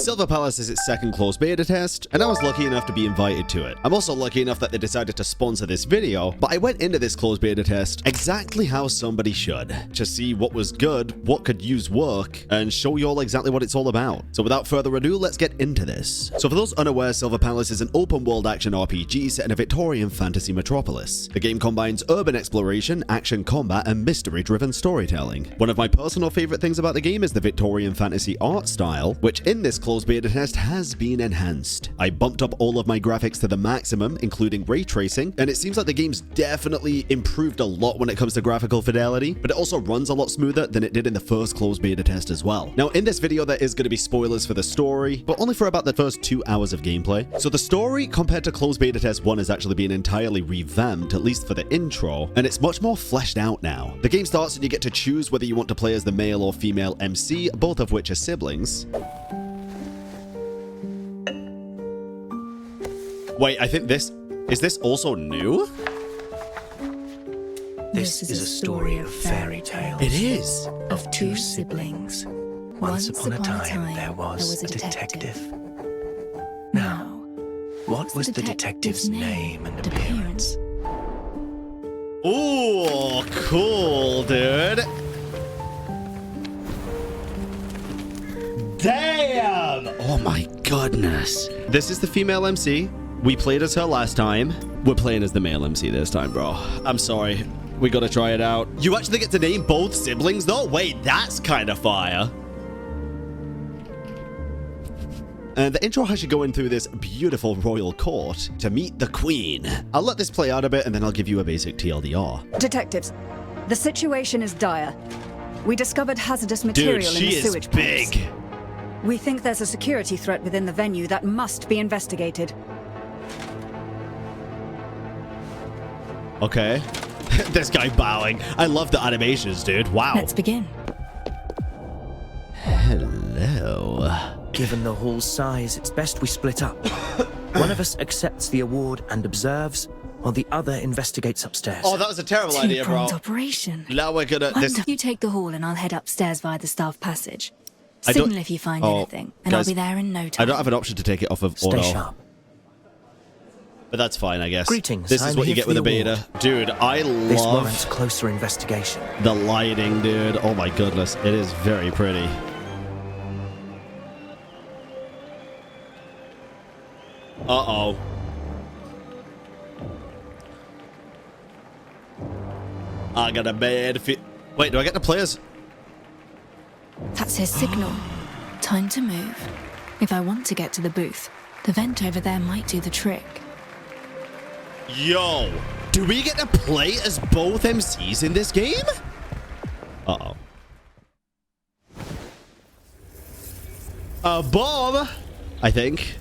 Silver Palace is its second closed beta test, and I was lucky enough to be invited to it. I'm also lucky enough that they decided to sponsor this video, but I went into this closed beta test exactly how somebody should, to see what was good, what could use work, and show you all exactly what it's all about. So without further ado, let's get into this. So for those unaware, Silver Palace is an open world action RPG set in a Victorian fantasy metropolis. The game combines urban exploration, action combat, and mystery-driven storytelling. One of my personal favorite things about the game is the Victorian fantasy art style, which in this closed beta test has been enhanced. I bumped up all of my graphics to the maximum, including ray tracing, and it seems like the game's definitely improved a lot when it comes to graphical fidelity, but it also runs a lot smoother than it did in the first closed beta test as well. Now in this video there is going to be spoilers for the story, but only for about the first 2 hours of gameplay. So the story compared to closed beta test 1 has actually been entirely revamped, at least for the intro, and it's much more fleshed out now. The game starts and you get to choose whether you want to play as the male or female MC, both of which are siblings. Wait, I think is this also new? This is a story of fairy tales. It is. Of 2 siblings. Once upon a time, there was a detective. Now, what was the detective's name and appearance? Ooh, cool, dude. Damn! Oh my goodness. This is the female MC. We played as her last time. We're playing as the male MC this time, bro. I'm sorry. We gotta try it out. You actually get to name both siblings, though? Wait, that's kind of fire. And the intro has you going through this beautiful royal court to meet the queen. I'll let this play out a bit and then I'll give you a basic TLDR. Detectives, the situation is dire. We discovered hazardous material in the sewage pipes. Dude, she is big. We think there's a security threat within the venue that must be investigated. Okay. This guy bowing. I love the animations, dude. Wow. Let's begin. Hello. Given the hall's size, it's best we split up. One of us accepts the award and observes, while the other investigates upstairs. Oh, that was a terrible idea, bro. Two-pronged operation. Now we're gonna... You take the hall and I'll head upstairs via the staff passage. I don't- Signal if you find anything, and guys, I'll be there in no time. I don't have an option to take it off of Stay auto. sharp. But that's fine, I guess. Greetings, This is I'm what you here get for with a the beta. award. Dude, I This warrants love closer investigation. the lighting, dude. Oh my goodness. It is very pretty. Uh-oh. I got a bad fit. Wait, do I get the players? That's his signal. Time to move. If I want to get to the booth, the vent over there might do the trick. Yo, do we get to play as both MCs in this game? Uh-oh. A bomb, I think.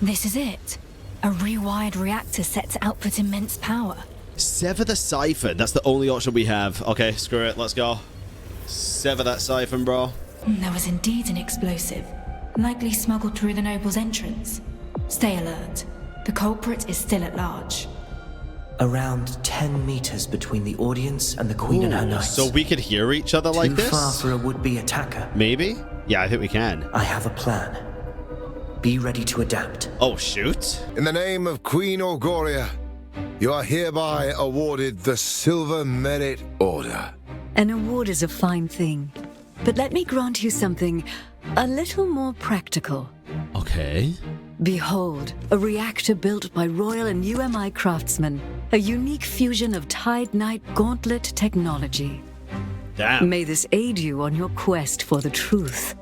This is it. A rewired reactor set to output immense power. Sever the siphon. That's the only option we have. Okay, screw it. Let's go. Sever that siphon, bro. There was indeed an explosive, likely smuggled through the noble's entrance. Stay alert. The culprit is still at large. Around 10 meters between the audience and the queen and her knights. So we could hear each other like Too this? far for a would-be attacker. Maybe? Yeah, I think we can. I have a plan. Be ready to adapt. Oh, shoot. In the name of Queen Auguria, you are hereby awarded the Silver Merit Order. An award is a fine thing, but let me grant you something a little more practical. Okay. Behold, a reactor built by Royal and UMI craftsmen, a unique fusion of Tide Knight Gauntlet technology. Damn. May this aid you on your quest for the truth.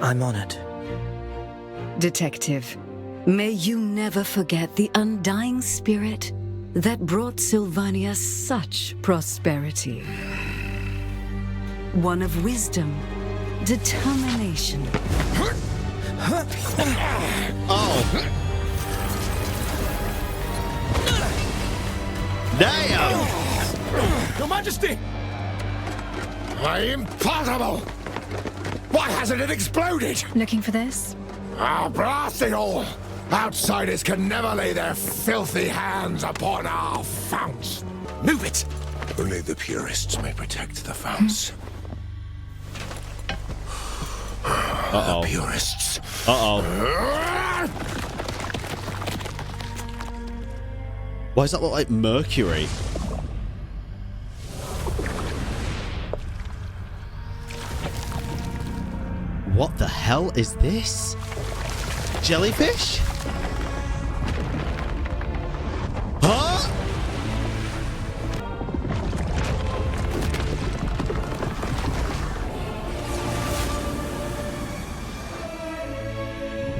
I'm honored. Detective, may you never forget the undying spirit that brought Sylvania such prosperity. One of wisdom, determination. Oh. Damn! Your Majesty! Impossible! Why hasn't it exploded? Looking for this? Ah, blast it all! Outsiders can never lay their filthy hands upon our founts. Move it! Only the purists may protect the Faust. Uh-oh. The purists. Uh-oh. Why does that look like mercury? What the hell is this? Jellyfish? Huh?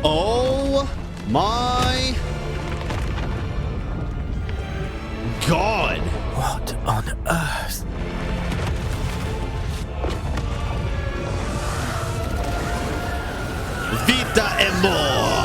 Oh my God. What on earth? Vita and more.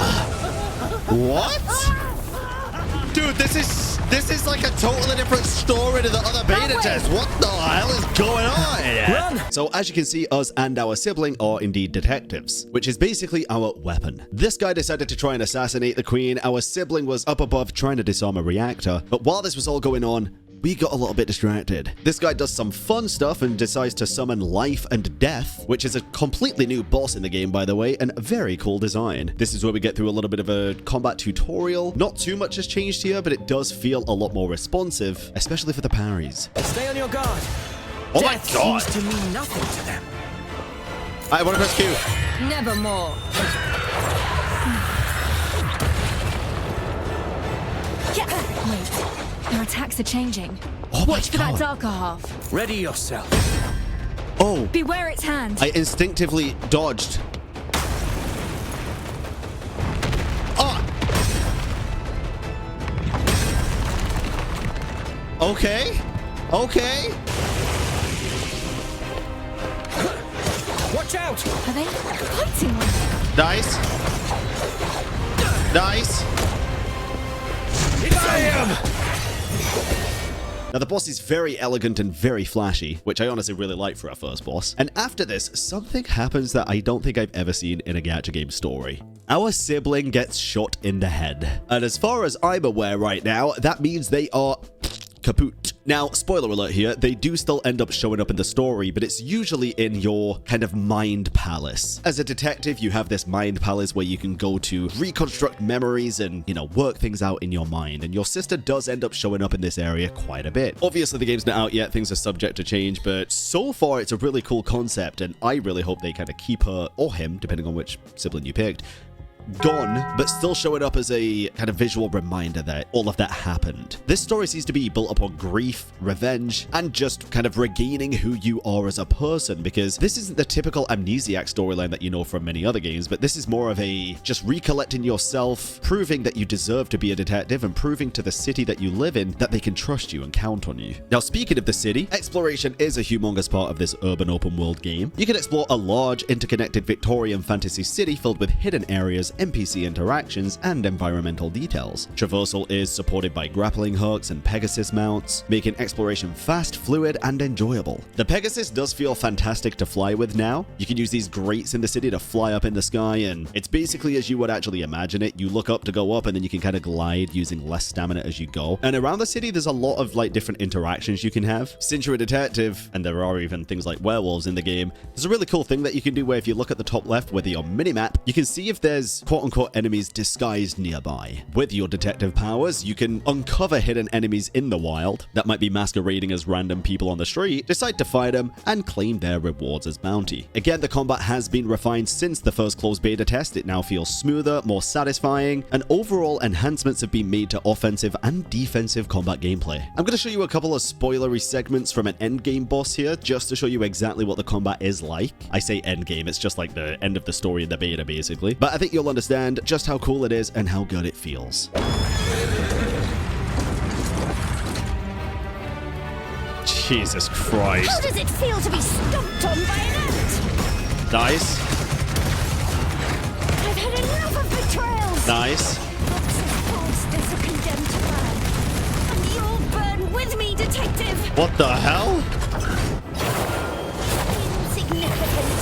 What? Dude, this is like a totally different story to the other beta test. What the hell is going on? Run! So as you can see, us and our sibling are indeed detectives, which is basically our weapon. This guy decided to try and assassinate the queen. Our sibling was up above trying to disarm a reactor. But while this was all going on, we got a little bit distracted. This guy does some fun stuff and decides to summon life and death, which is a completely new boss in the game, by the way, and a very cool design. This is where we get through a little bit of a combat tutorial. Not too much has changed here, but it does feel a lot more responsive, especially for the parries. Stay on your guard. Oh my Death God. seems to mean nothing to them. I want to press Q. Nevermore. Wait, their attacks are changing. Oh my Watch for that God. darker half. Ready yourself. Oh, Beware its hand. I instinctively dodged. Oh. Okay. Okay. Watch out! Are they fighting one another? Nice. Nice. Now, the boss is very elegant and very flashy, which I honestly really like for our first boss. And after this, something happens that I don't think I've ever seen in a gacha game story. Our sibling gets shot in the head. And as far as I'm aware right now, that means they are kaput. Now, spoiler alert here, they do still end up showing up in the story, but it's usually in your kind of mind palace. As a detective, you have this mind palace where you can go to reconstruct memories and, you know, work things out in your mind. And your sister does end up showing up in this area quite a bit. Obviously, the game's not out yet, things are subject to change, but so far it's a really cool concept, and I really hope they kind of keep her, or him, depending on which sibling you picked, gone, but still showing up as a kind of visual reminder that all of that happened. This story seems to be built upon grief, revenge, and just kind of regaining who you are as a person, because this isn't the typical amnesiac storyline that you know from many other games, but this is more of a just recollecting yourself, proving that you deserve to be a detective, and proving to the city that you live in that they can trust you and count on you. Now, speaking of the city, exploration is a humongous part of this urban open world game. You can explore a large, interconnected Victorian fantasy city filled with hidden areas, NPC interactions, and environmental details. Traversal is supported by grappling hooks and Pegasus mounts, making exploration fast, fluid, and enjoyable. The Pegasus does feel fantastic to fly with now. You can use these grates in the city to fly up in the sky, and it's basically as you would actually imagine it. You look up to go up, and then you can kind of glide using less stamina as you go. And around the city, there's a lot of like different interactions you can have. Since you're a detective, and there are even things like werewolves in the game, there's a really cool thing that you can do where if you look at the top left with your minimap, you can see if there's quote-unquote enemies disguised nearby. With your detective powers, you can uncover hidden enemies in the wild that might be masquerading as random people on the street, decide to fight them, and claim their rewards as bounty. Again, the combat has been refined since the first closed beta test. It now feels smoother, more satisfying, and overall enhancements have been made to offensive and defensive combat gameplay. I'm going to show you a couple of spoilery segments from an endgame boss here, just to show you exactly what the combat is like. I say endgame, it's just like the end of the story in the beta, basically. But I think you'll understand just how cool it is and how good it feels. Jesus Christ. How does it feel to be stomped on by an ant? Nice. I've had enough of betrayals. Nice. Monsters are condemned to burn. And you'll burn with me, detective. What the hell? Insignificant.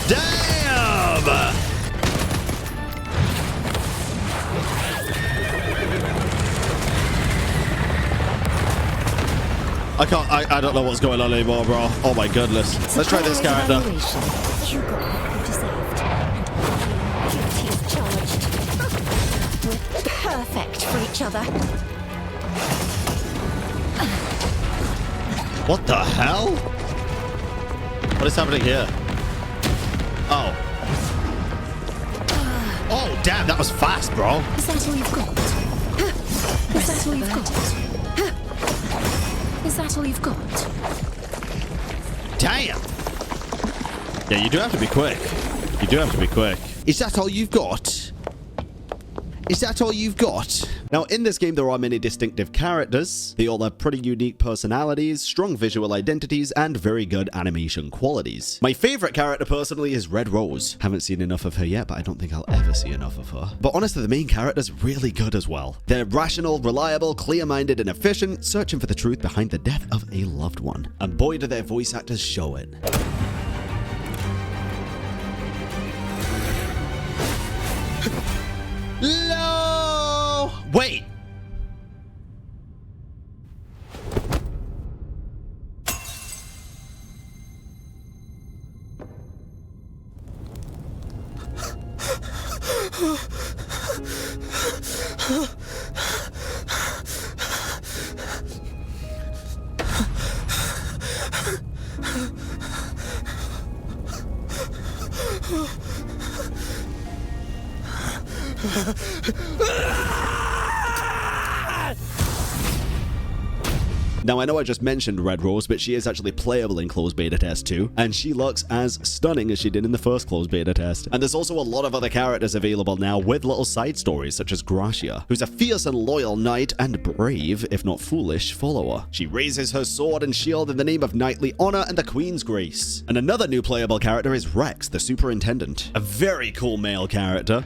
Damn! I don't know what's going on anymore, bro. Oh my goodness. Let's try this character. You got what you deserved, and duty is charged. We're perfect for each other. What the hell? What is happening here? Oh. Oh, damn, that was fast, bro. Is that all you've got? Is that all you've got? Is that all you've got? Damn. Yeah, you do have to be quick. You do have to be quick. Is that all you've got? Is that all you've got? Now, in this game, there are many distinctive characters. They all have pretty unique personalities, strong visual identities, and very good animation qualities. My favorite character, personally, is Red Rose. Haven't seen enough of her yet, but I don't think I'll ever see enough of her. But honestly, the main character's really good as well. They're rational, reliable, clear-minded, and efficient, searching for the truth behind the death of a loved one. And boy, do their voice actors show it. No! Wait! Now, I know I just mentioned Red Rose, but she is actually playable in closed beta test 2, and she looks as stunning as she did in the first closed beta test. And there's also a lot of other characters available now with little side stories, such as Gracia, who's a fierce and loyal knight and brave, if not foolish, follower. She raises her sword and shield in the name of knightly honor and the Queen's grace. And another new playable character is Rex, the superintendent, a very cool male character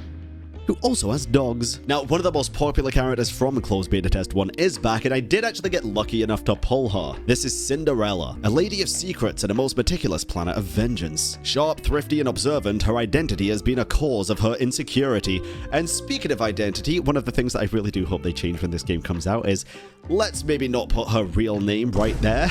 who also has dogs. Now, one of the most popular characters from Closed Beta Test 1 is back, and I did actually get lucky enough to pull her. This is Cinderella, a lady of secrets and a most meticulous planner of vengeance. Sharp, thrifty, and observant, her identity has been a cause of her insecurity. And speaking of identity, one of the things that I really do hope they change when this game comes out is, let's maybe not put her real name right there.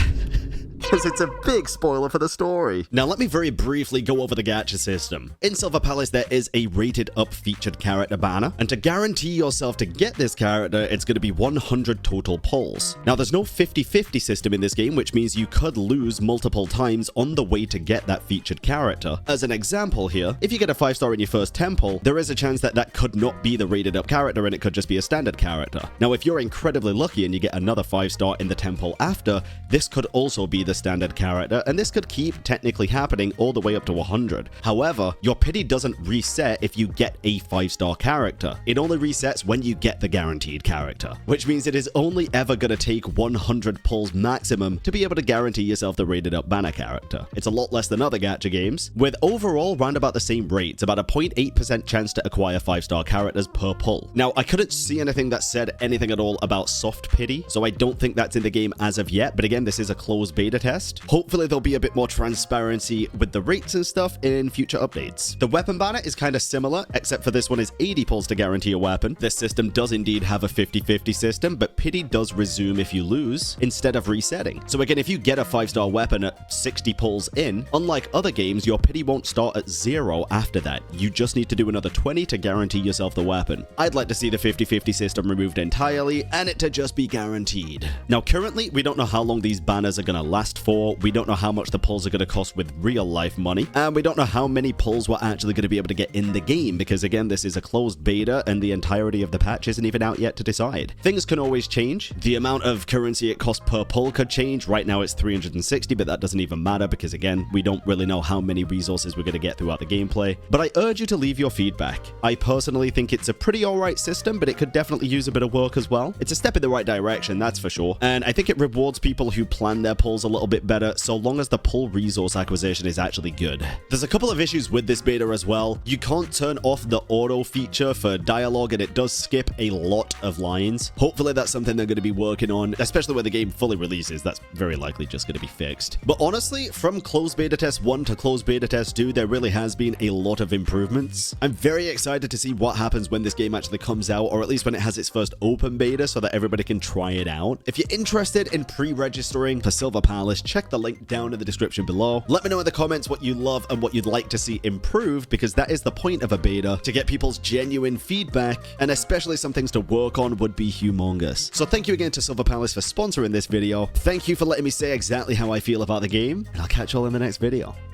Because it's a big spoiler for the story. Now, let me very briefly go over the gacha system. In Silver Palace, there is a rated up featured character banner, and to guarantee yourself to get this character, it's going to be 100 total pulls. Now, there's no 50-50 system in this game, which means you could lose multiple times on the way to get that featured character. As an example here, if you get a 5-star in your first 10 pull, there is a chance that that could not be the rated up character and it could just be a standard character. Now, if you're incredibly lucky and you get another 5-star in the 10 pull after, this could also be the standard character, and this could keep technically happening all the way up to 100. However, your pity doesn't reset if you get a 5-star character. It only resets when you get the guaranteed character, which means it is only ever going to take 100 pulls maximum to be able to guarantee yourself the rated up banner character. It's a lot less than other gacha games, with overall round about the same rates, about a 0.8% chance to acquire 5-star characters per pull. Now, I couldn't see anything that said anything at all about soft pity, so I don't think that's in the game as of yet, but again, this is a closed beta test. Hopefully there'll be a bit more transparency with the rates and stuff in future updates. The weapon banner is kind of similar, except for this one is 80 pulls to guarantee a weapon. This system does indeed have a 50-50 system, but pity does resume if you lose instead of resetting. So again, if you get a 5-star weapon at 60 pulls in, unlike other games, your pity won't start at 0 after that. You just need to do another 20 to guarantee yourself the weapon. I'd like to see the 50-50 system removed entirely and it to just be guaranteed. Now, currently, we don't know how long these banners are going to last for. We don't know how much the pulls are going to cost with real life money, and we don't know how many pulls we're actually going to be able to get in the game, because again, this is a closed beta and the entirety of the patch isn't even out yet to decide. Things can always change. The amount of currency it costs per pull could change. Right now it's 360, but that doesn't even matter because again, we don't really know how many resources we're going to get throughout the gameplay. But I urge you to leave your feedback. I personally think it's a pretty alright system, but it could definitely use a bit of work as well. It's a step in the right direction, that's for sure, and I think it rewards people who plan their pulls a little little bit better, so long as the pull resource acquisition is actually good. There's a couple of issues with this beta as well. You can't turn off the auto feature for dialogue, and it does skip a lot of lines. Hopefully that's something they're going to be working on, especially when the game fully releases. That's very likely just going to be fixed. But honestly, from closed beta test 1 to closed beta test 2, there really has been a lot of improvements. I'm very excited to see what happens when this game actually comes out, or at least when it has its first open beta so that everybody can try it out. If you're interested in pre-registering for Silver Palace, check the link down in the description below. Let me know in the comments what you love and what you'd like to see improved, because that is the point of a beta, to get people's genuine feedback, and especially some things to work on would be humongous. So thank you again to Silver Palace for sponsoring this video. Thank you for letting me say exactly how I feel about the game, and I'll catch you all in the next video.